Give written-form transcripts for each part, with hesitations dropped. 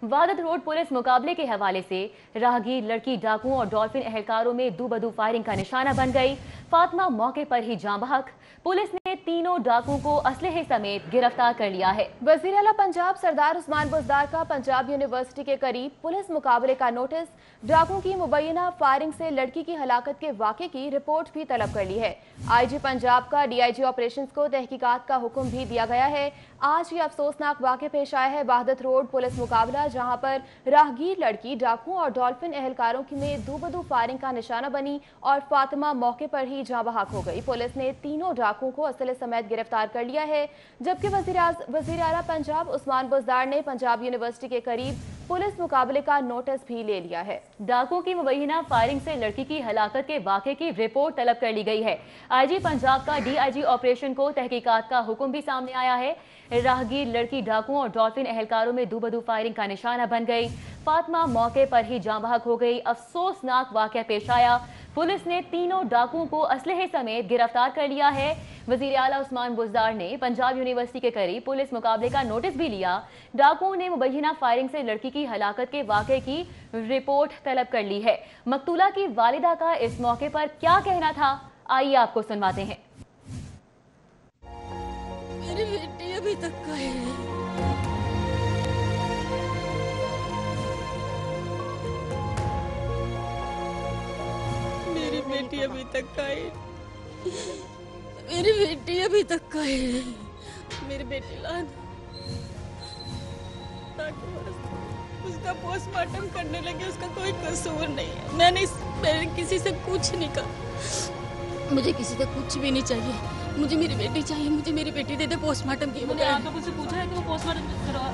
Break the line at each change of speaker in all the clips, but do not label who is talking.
Wahdat road police मुकाबले के हवाले से राहगीर लड़की डाकुओं और डॉल्फिन एहलकारों में दूबदू फायरिंग का निशाना बन गई। फातिमा मौके पर ही जाँ बहक। पुलिस ने तीनों डाकुओं को असलहे समेत गिरफ्तार कर लिया है।
वजीर आला पंजाब सरदार उस्मान बुज़दार का पंजाब यूनिवर्सिटी के करीब पुलिस मुकाबले का नोटिस, डाकुओं की मुबैना फायरिंग से लड़की की हलाकत के वाक़े की रिपोर्ट भी तलब कर ली है। IG पंजाब का DIG ऑपरेशंस को तहकीकात का हुक्म भी दिया गया है। आज ये अफसोसनाक वाक़े पेश आया है वाहदत रोड पुलिस मुकाबला, जहां पर राहगीर लड़की डाकुओं और डॉल्फिन एहलकारों की में दूबदू फायरिंग का निशाना बनी और फातिमा मौके पर ही जाँ बहक हो गई। पुलिस ने तीनों डाकुओं को असले समेत गिरफ्तार कर लिया है, जबकि वजीर आला पंजाब उस्मान बुज़दार ने पंजाब यूनिवर्सिटी के करीब पुलिस मुकाबले का नोटिस भी ले लिया है।
डाकुओं की मुबैना फायरिंग से लड़की की हलाकत के वाक़े की रिपोर्ट तलब कर ली गई है। IG पंजाब का DIG ऑपरेशन को तहकीकात का हुक्म भी सामने आया है। राहगीर लड़की डाकुओं और डॉल्फिन एहलकारों में दूबदू फायरिंग का निशाना बन गई। फातिमा मौके पर ही जाँ बहक हो गई। अफसोसनाक वाक़या पेश आया। पुलिस ने तीनों डाकुओं को असलहे समेत गिरफ्तार कर लिया है। वजीर आला उस्मान बुज़दार ने पंजाब यूनिवर्सिटी के करीब पुलिस मुकाबले का नोटिस भी लिया। डाकुओं ने मुबैना फायरिंग से लड़की की हलाकत के वाक़े की रिपोर्ट तलब कर ली है। मकतूला की वालिदा का इस मौके पर क्या कहना था, आइए आपको सुनवाते हैं।
मेरी बेटी अभी तक का है। मेरी बेटी अभी तक का है। मेरी बेटी अभी तक का है। मेरी बेटी लान उसका पोस्टमार्टम करने लगे, उसका कोई कसूर नहीं है। मैंने किसी से कुछ नहीं कहा, मुझे किसी से कुछ भी नहीं चाहिए। मुझे मेरी बेटी चाहिए, मुझे मेरी बेटी दे दे। पोस्टमार्टम की
मैंने आपको कुछ पूछा है कि वो पोस्टमार्टम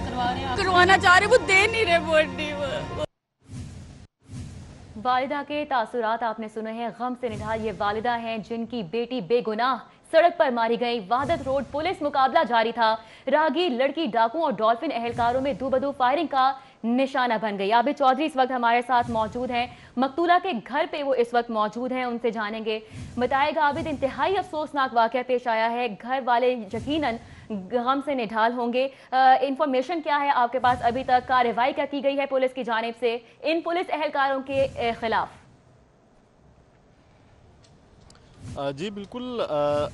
करवा रहे हैं?
करवाना चाह रहे, वो दे नहीं रहे बॉडी।
वालिदा के तासुरात आपने सुने हैं। गम से निढाल ये वालिदा हैं जिनकी बेटी बेगुनाह सड़क पर मारी गई। वाहदत रोड पुलिस मुकाबला जारी था। राहगीर लड़की डाकुओं और डॉल्फिन एहलकारों में दूबदू फायरिंग का निशाना बन गई। आबिद चौधरी इस वक्त हमारे साथ मौजूद हैं। मकतूला के घर पे वो इस वक्त मौजूद हैं, उनसे जानेंगे। बताएगा आबिद, इंतहाई अफसोसनाक वाक़या पेश आया है। घर वाले यकीनन गम से निढाल होंगे। इंफॉर्मेशन क्या है आपके पास अभी तक? कार्रवाई क्या की गई है पुलिस की जानिब से इन पुलिस एहलकारों के खिलाफ?
जी बिल्कुल,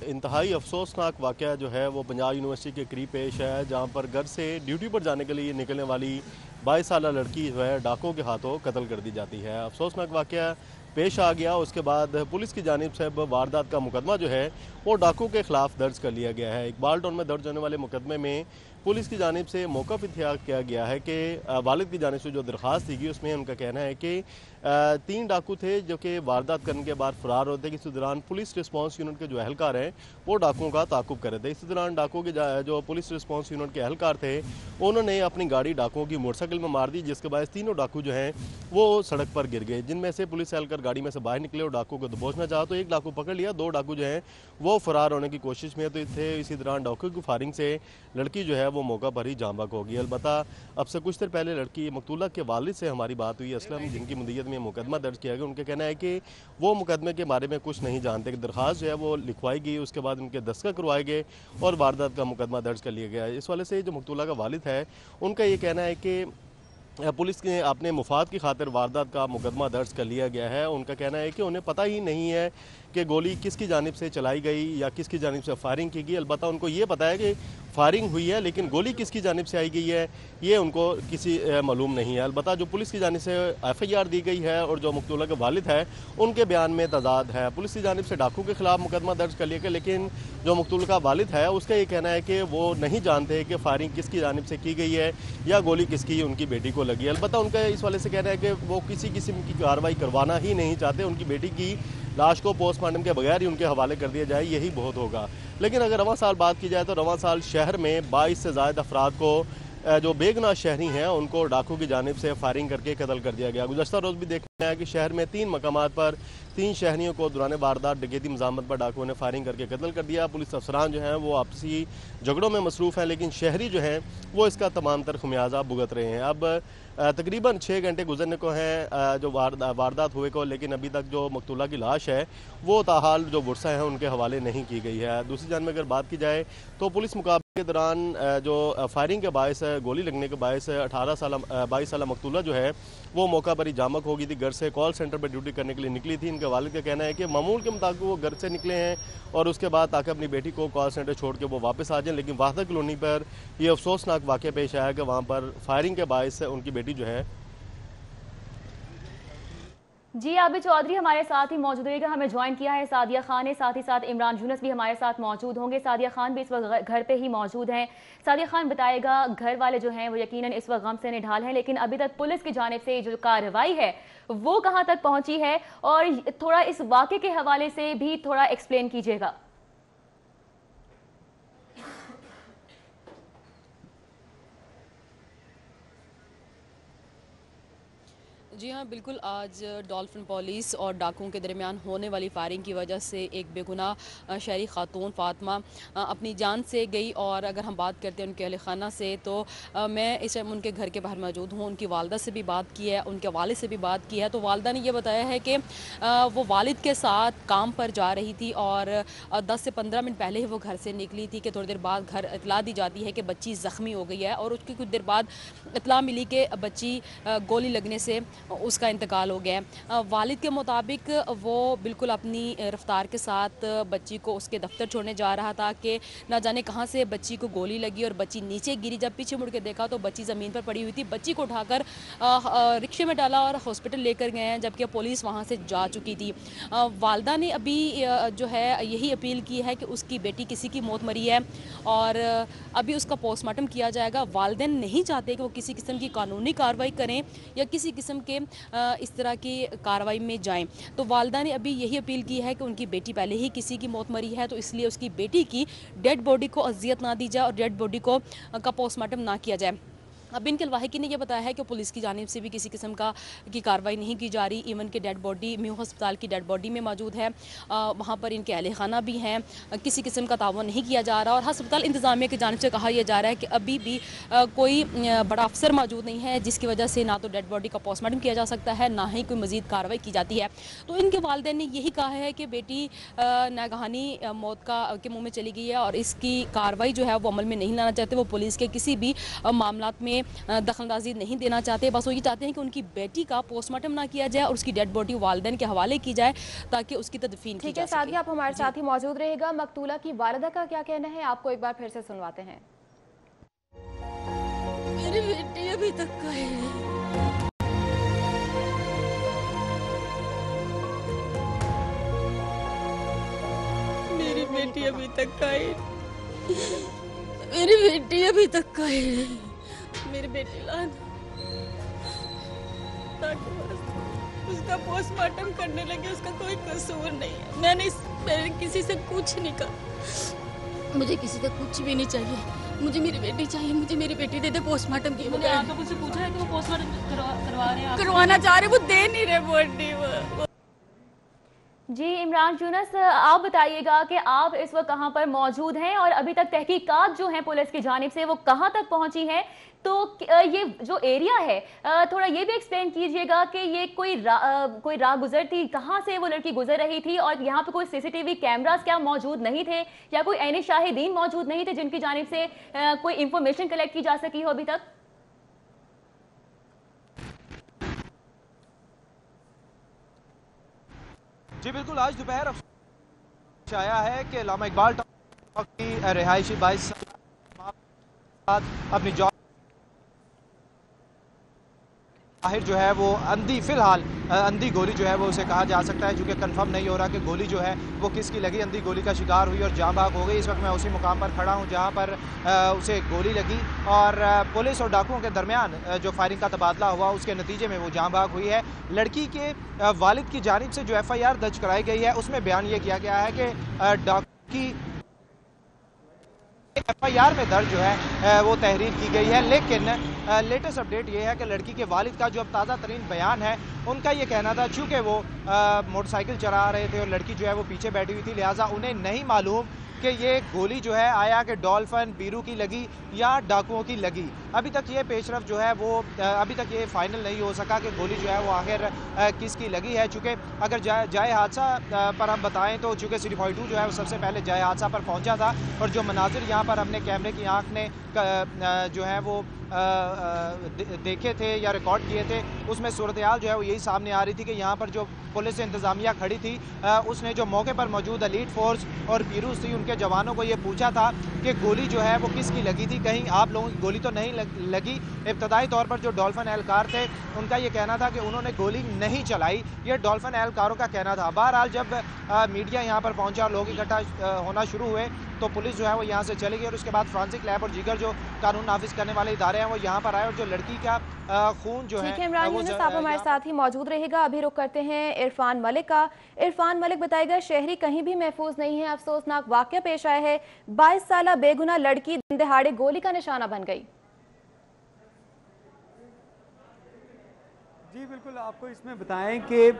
इंतहाई अफसोसनाक वाक़या जो है वो पंजाब यूनिवर्सिटी के करीब पेश है, जहाँ पर घर से ड्यूटी पर जाने के लिए निकलने वाली 22 साला लड़की जो है डाकुओं के हाथों कत्ल कर दी जाती है। अफसोसनाक वाक़या पेश आ गया। उसके बाद पुलिस की जानिब से वारदात का मुकदमा जो है वो डाकुओं के खिलाफ दर्ज कर लिया गया है। इकबाल टाउन में दर्ज होने वाले मुकदमे में पुलिस की जानिब से मौक़िफ़ इख्तियार किया गया है कि वालिद की जानिब से जो दरख्वास्त दी गई उसमें उनका कहना है कि 3 डाकू थे जो कि वारदात करने के बाद फरार होते। इसी दौरान पुलिस रिस्पांस यूनिट के जो एहलकार हैं वो डाकुओं का ताक़ुब कर रहे थे। इसी दौरान डाकुओं के जो पुलिस रिस्पांस यूनिट के एहलकार थे उन्होंने अपनी गाड़ी डाकुओं की मोटरसाइकिल में मार दी, जिसके बाद तीनों डाकू जो हैं वो सड़क पर गिर गए, जिनमें से पुलिस एहलकार गाड़ी में से बाहर निकले और डाकुओं को दबोचना चाहा तो एक डाकू पकड़ लिया। 2 डाकू जो हैं वो फरार होने की कोशिश में थे। इसी दौरान डाकुओं की फायरिंग से लड़की जो है वो मौका पर ही जाँ बहक हो गई। अलबत्ता अब से कुछ देर पहले लड़की मकतूला के वालिद से हमारी बात हुई, असलम, जिनकी मुद्दत में मुकदमा दर्ज किया गया। उनका कहना है कि वो मुकदमे के बारे में कुछ नहीं जानते। कि दरख्वास्त जो है वो लिखवाई गई, उसके बाद उनके दस्तखत करवाए गए और वारदात का मुकदमा दर्ज कर लिया गया। इस वाले से जो मकतूला का वालिद है उनका ये कहना है कि पुलिस ने अपने मुफाद की खातिर वारदात का मुकदमा दर्ज कर लिया गया है। उनका कहना है कि उन्हें पता ही नहीं है कि गोली किसकी जानिब से चलाई गई या किसकी जानिब से फायरिंग की गई। अलबत्ता उनको ये पता है कि फायरिंग हुई है, लेकिन गोली किसकी जानिब से आई गई है ये उनको किसी मालूम नहीं है। अलबत्ता जो पुलिस की जानिब से FIR दी गई है और जो मकतूला के वालिद है उनके बयान में तजाद है। पुलिस की जानिब से डाकू के खिलाफ मुकदमा दर्ज कर लिया गया, लेकिन जो मकतूल का वालिद है उसका ये कहना है कि वो नहीं जानते कि फायरिंग किसकी जानिब से की गई है या गोली किसकी उनकी बेटी को लगी। अलबत्ता उनका इस वाले से कहना है कि वो किसी किस्म की कार्रवाई करवाना ही नहीं चाहते। उनकी बेटी की लाश को पोस्टमार्टम के बगैर ही उनके हवाले कर दिया जाए, यही बहुत होगा। लेकिन अगर रवां साल बात की जाए तो रवां साल शहर में 22 से ज़ायद अफराद को जो बेगुनाह शहरी हैं उनको डाकू की जानिब से फायरिंग करके कत्ल कर दिया गया। गुज़श्ता रोज़ भी देखना है कि शहर में 3 मकामात पर 3 शहरियों को दौरान वारदात डकैती मज़ामत पर डाकुओं ने फायरिंग करके कत्ल कर दिया। पुलिस अफसरान जो हैं वो आपसी झगड़ों में मसरूफ़ हैं, लेकिन शहरी जो हैं वो इसका तमाम तर खमियाजा भुगत रहे हैं। अब तकरीबन 6 घंटे गुजरने को हैं जो वारदात हुए को, लेकिन अभी तक जो मकतूला की लाश है वो ताहाल जो वर्सा है उनके हवाले नहीं की गई है। दूसरी जान में अगर बात की जाए तो पुलिस मुकाबले के दौरान जो फायरिंग के बायस है, गोली लगने के बायस 22 साल मकतूला जो है वो मौका पर ही जामक हो गई थी। घर से कॉल सेंटर पर ड्यूटी करने के लिए निकली थी। इनके वालिद का कहना है कि मामूल के मुताबिक वो घर से निकले हैं और उसके बाद ताकि अपनी बेटी को कॉल सेंटर छोड़ के वो वापस आ जाएं, लेकिन वाहदा कॉलोनी पर ये अफसोसनाक वाक़या पेश आया कि वहाँ पर फायरिंग के बायस उनकी बेटी जो है।
जी आबिद चौधरी हमारे साथ ही मौजूद रहेगा, हमें ज्वाइन किया है सादिया खान ने, साथ ही साथ इमरान यूनुस भी हमारे साथ मौजूद होंगे। सादिया खान भी इस वक्त घर पे ही मौजूद हैं। सादिया खान बताएगा, घर वाले जो हैं वो यकीनन इस वक्त गम से निढाल हैं, लेकिन अभी तक पुलिस की जानिब से जो कार्रवाई है वो कहां तक पहुंची है, और थोड़ा इस वाक़े के हवाले से भी थोड़ा एक्सप्लेन कीजिएगा।
जी हाँ, बिल्कुल। आज डॉल्फिन पुलिस और डाकुओं के दरमियान होने वाली फायरिंग की वजह से एक बेगुनाह शहरी खातून फातिमा अपनी जान से गई। और अगर हम बात करते हैं उनके अहल खाना से, तो मैं इस टाइम उनके घर के बाहर मौजूद हूँ। उनकी वालदा से भी बात की है, उनके वालिद से भी बात की है। तो वालदा ने यह बताया है कि वो वालिद के साथ काम पर जा रही थी और 10 से 15 मिनट पहले ही वो घर से निकली थी कि थोड़ी देर बाद घर इतला दी जाती है कि बच्ची ज़ख्मी हो गई है, और उसकी कुछ देर बाद इतला मिली कि बच्ची गोली लगने से उसका इंतकाल हो गया है। वालिद के मुताबिक वो बिल्कुल अपनी रफ्तार के साथ बच्ची को उसके दफ्तर छोड़ने जा रहा था कि ना जाने कहाँ से बच्ची को गोली लगी और बच्ची नीचे गिरी। जब पीछे मुड़ के देखा तो बच्ची ज़मीन पर पड़ी हुई थी। बच्ची को उठाकर रिक्शे में डाला और हॉस्पिटल लेकर गए हैं, जबकि पुलिस वहाँ से जा चुकी थी। वालदा ने अभी जो है यही अपील की है कि उसकी बेटी किसी की मौत मरी है और अभी उसका पोस्टमार्टम किया जाएगा। वालिदैन नहीं चाहते कि वो किसी किस्म की कानूनी कार्रवाई करें या किसी किस्म के इस तरह की कार्रवाई में जाएं। तो वालदा ने अभी यही अपील की है कि उनकी बेटी पहले ही किसी की मौत मरी है, तो इसलिए उसकी बेटी की डेड बॉडी को अजियत ना दी जाए और डेड बॉडी को का पोस्टमार्टम ना किया जाए। अब इनके वाहिकी ने यह बताया है कि पुलिस की जानिब से भी किसी किस्म की कार्रवाई नहीं की जा रही। इवन के डेड बॉडी म्यू अस्पताल की डेड बॉडी में मौजूद है, वहाँ पर इनके अहले खाना भी हैं। किसी किस्म का तावन नहीं किया जा रहा और अस्पताल इंतज़ामिया की जानिब से कहा यह जा रहा है कि अभी भी कोई बड़ा अफसर मौजूद नहीं है, जिसकी वजह से ना तो डेड बॉडी का पोस्टमार्टम किया जा सकता है, ना ही कोई मज़ीद कार्रवाई की जाती है। तो इनके वालिदैन ने यही कहा है कि बेटी नागहानी मौत के मुँह में चली गई है और इसकी कार्रवाई जो है वो अमल में नहीं लाना चाहते। वो पुलिस के किसी भी मामलात में दखलंदाजी नहीं देना चाहते। बस वो ये चाहते हैं कि उनकी बेटी का पोस्टमार्टम ना किया जाए और उसकी डेड बॉडी वालिदैन के हवाले की जाए ताकि उसकी तदफीन की जा सके।
ठीक है सादिया, आप हमारे साथ ही मौजूद रहेगा। मकतूला की वालिदा का क्या कहना है, आपको एक बार फिर से सुनवाते हैं।
मेरी बेटी अभी तक है, मेरी बेटी अभी तक है, मेरी बेटी अभी तक है, मेरी बेटी लान ताकि उसका पोस्टमार्टम करने लगे। उसका कोई कसूर नहीं है। मैंने किसी से कुछ नहीं कहा, मुझे किसी से कुछ भी नहीं चाहिए। मुझे मेरी बेटी चाहिए, मुझे मेरी बेटी दे दे पोस्टमार्टम की।
मैंने आप लोगों से पूछा है कि वो पोस्टमार्टम करवा रहे हैं,
करवाना चाह रहे, वो दे नहीं रहे बॉडी। वो
जी इमरान यूनुस, आप बताइएगा कि आप इस वक्त कहां पर मौजूद हैं और अभी तक तहकीकात जो हैं पुलिस की जानिब से वो कहां तक पहुंची है। तो ये जो एरिया है थोड़ा ये भी एक्सप्लेन कीजिएगा कि ये कोई राह गुजर थी, कहां से वो लड़की गुजर रही थी और यहाँ पे कोई सीसीटीवी कैमरास क्या मौजूद नहीं थे या कोई ऐने शाहिदीन मौजूद नहीं थे जिनकी जानिब से कोई इंफॉर्मेशन कलेक्ट की जा सकी हो अभी तक।
जी बिल्कुल, आज दोपहर आया है कि अल्लामा इकबाल की रिहायशी 22 अपनी जॉब बाहर जो है वो अंधी, फिलहाल अंधी गोली जो है वो उसे कहा जा सकता है, चूँकि कंफर्म नहीं हो रहा कि गोली जो है वो किसकी लगी। अंधी गोली का शिकार हुई और जाँ भाग हो गई। इस वक्त मैं उसी मुकाम पर खड़ा हूँ जहाँ पर उसे गोली लगी और पुलिस और डाकुओं के दरमियान जो फायरिंग का तबादला हुआ उसके नतीजे में वो जाँ भाग हुई है। लड़की के वालिद की जानिब से जो FIR दर्ज कराई गई है उसमें बयान ये किया गया है कि डाकू की FIR में दर्ज जो है वो तहरीर की गई है, लेकिन लेटेस्ट अपडेट ये है कि लड़की के वालिद का जो अब ताज़ा तरीन बयान है उनका ये कहना था, चूँकि वो मोटरसाइकिल चला रहे थे और लड़की जो है वो पीछे बैठी हुई थी, लिहाजा उन्हें नहीं मालूम कि ये गोली जो है आया कि डॉल्फिन पीरू की लगी या डाकुओं की लगी। अभी तक ये पेशरफ जो है वो अभी तक ये फाइनल नहीं हो सका कि गोली जो है वो आखिर किसकी लगी है। चूँकि अगर जाए हादसा पर हम बताएं तो चूँकि सिटी 42 जो है वो सबसे पहले जाए हादसा पर पहुंचा था और जो मनाजिर यहाँ पर हमने कैमरे की आंख ने जो है वो देखे थे या रिकॉर्ड किए थे, उसमें सूरत हाल जो है वो यही सामने आ रही थी कि यहाँ पर जो पुलिस इंतज़ामिया खड़ी थी उसने जो मौके पर मौजूद एलीट फोर्स और पीरूज थी उनके जवानों को ये पूछा था कि गोली जो है वो किसकी लगी थी, कहीं आप लोगों की गोली तो नहीं लगी। इब्तदाई तौर पर जो डॉल्फिन एहलकार थे उनका ये कहना था कि उन्होंने गोली नहीं चलाई, ये डॉल्फिन एहलकारों का कहना था। बहरहाल जब मीडिया यहाँ पर पहुँचा, लोग इकट्ठा होना शुरू हुए तो पुलिस जो है वो यहाँ से चली गई और उसके बाद फ्रांसिक लैब और दीगर जो कानून नाफिज करने वाले इदारे हैं वो यहाँ पर आए और जो लड़की का खून जो है
इमरान यूनुस आप हमारे साथ ही मौजूद रहेगा। अभी रुक करते हैं इरफान मलिक का। इरफान मलिक बताएगा, शहरी कहीं भी महफूज नहीं है, अफसोसनाक वाकया पेश आया है, 22 साल बेगुनाह लड़की दिन दहाड़े गोली का निशाना बन गई।
जी बिल्कुल, आपको इसमें बताएं कि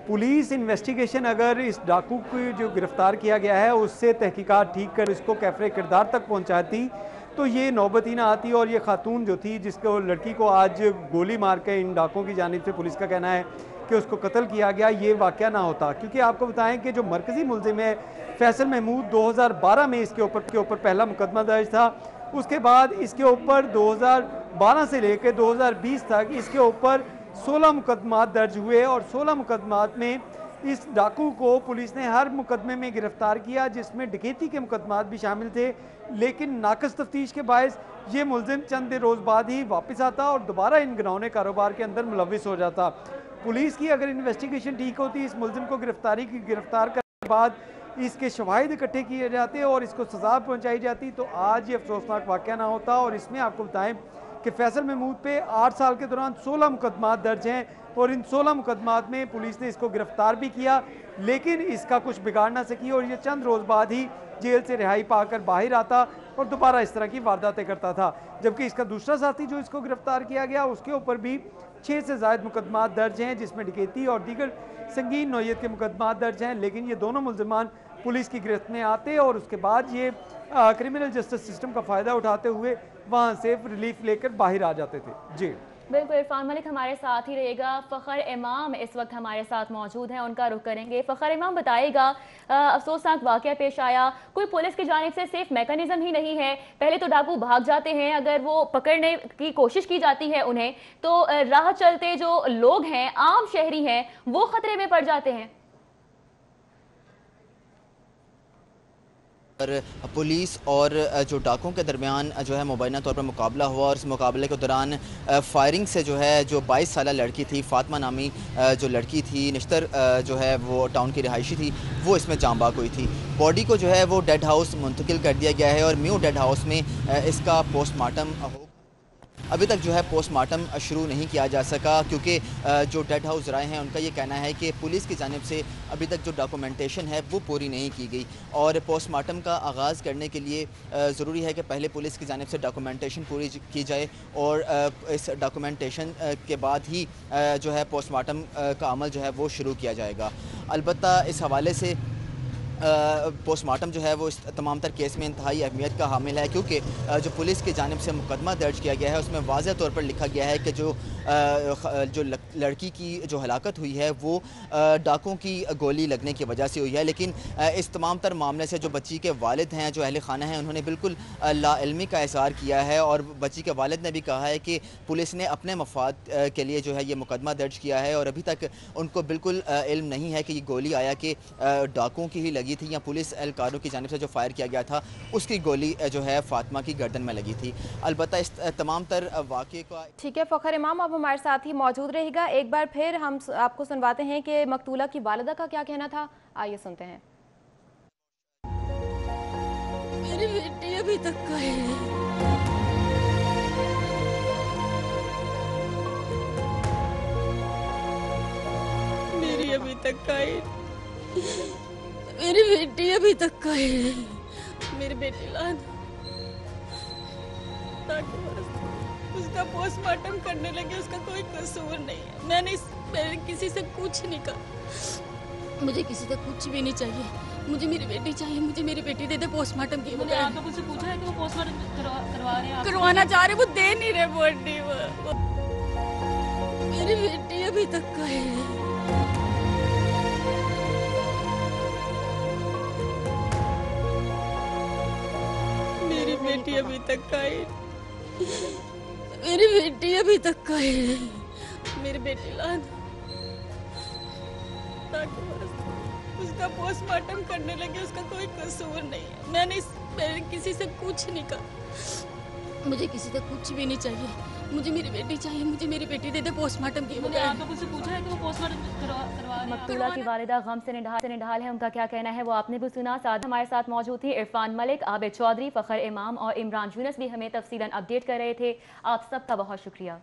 पुलिस इन्वेस्टिगेशन अगर इस डाकू को जो गिरफ्तार किया गया है उससे तहकीकात ठीक कर इसको कैफरे किरदार तक पहुंचाती तो ये नौबत ही ना आती और ये खातून जो थी जिसको लड़की को आज गोली मार के इन डाकुओं की जानिब से पुलिस का कहना है कि उसको कत्ल किया गया, ये वाक़या ना होता। क्योंकि आपको बताएं कि जो मरकज़ी मुलजिम है फैसल महमूद 2012 में इसके ऊपर पहला मुकदमा दर्ज था, उसके बाद इसके ऊपर 2012 से लेकर 2020 तक इसके ऊपर 16 मुकदमात दर्ज हुए और 16 मुकदमात में इस डाकू को पुलिस ने हर मुकदमे में गिरफ्तार किया जिसमें डकैती के मुकदमात भी शामिल थे। लेकिन नाकस तफ्तीश के बायस ये मुलजिम चंद रोज़ बाद ही वापस आता और दोबारा इन घिनौने कारोबार के अंदर मुलविस हो जाता। पुलिस की अगर इन्वेस्टिगेशन ठीक होती, इस मुलजिम को गिरफ्तार करने के बाद इसके शवाहिद इकट्ठे किए जाते और इसको सज़ा पहुँचाई जाती तो आज ये अफसोसनाक वाक़या ना होता। और इसमें आपको बताएं कि फैसल महमूद पे 8 साल के दौरान 16 मुकदमात दर्ज हैं और इन 16 मुकदमात में पुलिस ने इसको गिरफ्तार भी किया लेकिन इसका कुछ बिगाड़ ना सकी और ये चंद रोज़ बाद ही जेल से रिहाई पाकर बाहर आता और दोबारा इस तरह की वारदातें करता था। जबकि इसका दूसरा साथी जो इसको गिरफ्तार किया गया उसके ऊपर भी 6 से ज़ायद मुकदमात दर्ज हैं जिसमें डकैती और दीगर संगीन नौयत के मुकदमात दर्ज हैं। लेकिन ये दोनों मुलजमान पुलिस की गिरफ्त में आते और उसके बाद ये क्रिमिनल जस्टिस सिस्टम का फ़ायदा उठाते हुए वहाँ से रिलीफ लेकर बाहर आ जाते थे। जी
बिल्कुल, इरफान मलिक हमारे साथ ही रहेगा। फ़खर इमाम इस वक्त हमारे साथ मौजूद हैं, उनका रुख करेंगे। फ़खर इमाम बताएगा, अफसोसनाक वाक़या पेश आया, कोई पुलिस की जानिब से सेफ मैकेनिज्म ही नहीं है। पहले तो डाकू भाग जाते हैं, अगर वो पकड़ने की कोशिश की जाती है उन्हें तो राह चलते जो लोग हैं, आम शहरी हैं, वो खतरे में पड़ जाते हैं।
पर पुलिस और जो डाकुओं के दरमियान जो है मुबैना तौर पर मुकाबला हुआ और इस मुकाबले के दौरान फायरिंग से जो है जो 22 साल लड़की थी फातिमा नामी जो लड़की थी निश्तर जो है वो टाउन की रिहायशी थी वो इसमें जाम बाग हुई थी। बॉडी को जो है वो डेड हाउस मुंतकिल कर दिया गया है और म्यू डेड हाउस में इसका पोस्टमार्टम हो। अभी तक जो है पोस्टमार्टम शुरू नहीं किया जा सका क्योंकि जो डेड हाउस राय हैं उनका ये कहना है कि पुलिस की जानिब से अभी तक जो डॉक्यूमेंटेशन है वो पूरी नहीं की गई और पोस्टमार्टम का आगाज़ करने के लिए ज़रूरी है कि पहले पुलिस की जानिब से डॉक्यूमेंटेशन पूरी की जाए और इस डॉक्यूमेंटेशन के बाद ही जो है पोस्टमार्टम का अमल जो है वो शुरू किया जाएगा। अलबत्ता इस हवाले से पोस्टमार्टम जो है वो इस तमाम तर केस में इंतहाई अहमियत का हामिल है क्योंकि जो पुलिस की जानिब से मुकदमा दर्ज किया गया है उसमें वाज़ह तौर पर लिखा गया है कि जो लड़की की जो हलाकत हुई है वो डाकुओं की गोली लगने की वजह से हुई है। लेकिन इस तमाम तर मामले से जो बच्ची के वालिद हैं जो अहले खाना हैं उन्होंने बिल्कुल लाइल्मी का इज़हार किया है और बच्ची के वालिद ने भी कहा है कि पुलिस ने अपने मफाद के लिए जो है ये मुकदमा दर्ज किया है और अभी तक उनको बिल्कुल इल्म नहीं है कि ये गोली आया कि डाकुओं की ही लगी थी या पुलिस एहलकारों की जानिब से जो फायर किया गया था उसकी गोली जो है फातिमा की गर्दन में लगी थी। अलबत्ता इस तमाम तर वाक़े का
ठीक है। फ़खर इमाम आप हमारे साथ ही मौजूद रहेगा। एक बार फिर हम आपको सुनवाते हैं कि मकतूला की वालिदा का क्या कहना था, आइए सुनते हैं।
मेरी बेटी अभी तक कहीं नहीं। मेरी अभी तक कहीं मेरी बेटी अभी तक कहीं नहीं। मेरी बेटी लाना उसका पोस्टमार्टम करने लगे, उसका कोई कसूर नहीं है। मैंने किसी से कुछ नहीं कहा, मुझे किसी से कुछ भी नहीं चाहिए। मुझे मेरी बेटी चाहिए, मुझे मेरी बेटी दे दे पोस्टमार्टम की
मैंने आप लोगों से पूछा है कि वो पोस्टमार्टम करवा रहे हैं
करवाना चाह रहे, वो दे नहीं रहे बॉडी। मेरी बेटी अभी तक का है। मेरी बेटी अभी तक का है। मेरी बेटी अभी तक का है। मेरी बेटी ला दो ताकि उसका पोस्टमार्टम करने लगे। उसका कोई कसूर नहीं है। मैंने किसी से कुछ नहीं कहा। मुझे किसी से कुछ भी नहीं चाहिए। मुझे मेरी बेटी चाहिए, मुझे मेरी बेटी दे दे पोस्टमार्टम की।
मैंने आप लोगों से पूछा है कि वो पोस्टमार्टम करवा रहे हैं
मकतूला की वालिदा गम से निढाल है, उनका क्या कहना है वो आपने भी सुना। साथ हमारे साथ मौजूद थी इरफान मलिक, आबिद चौधरी, फ़खर इमाम और इमरान यूनुस भी हमें तफसीलन अपडेट कर रहे थे। आप सबका बहुत शुक्रिया।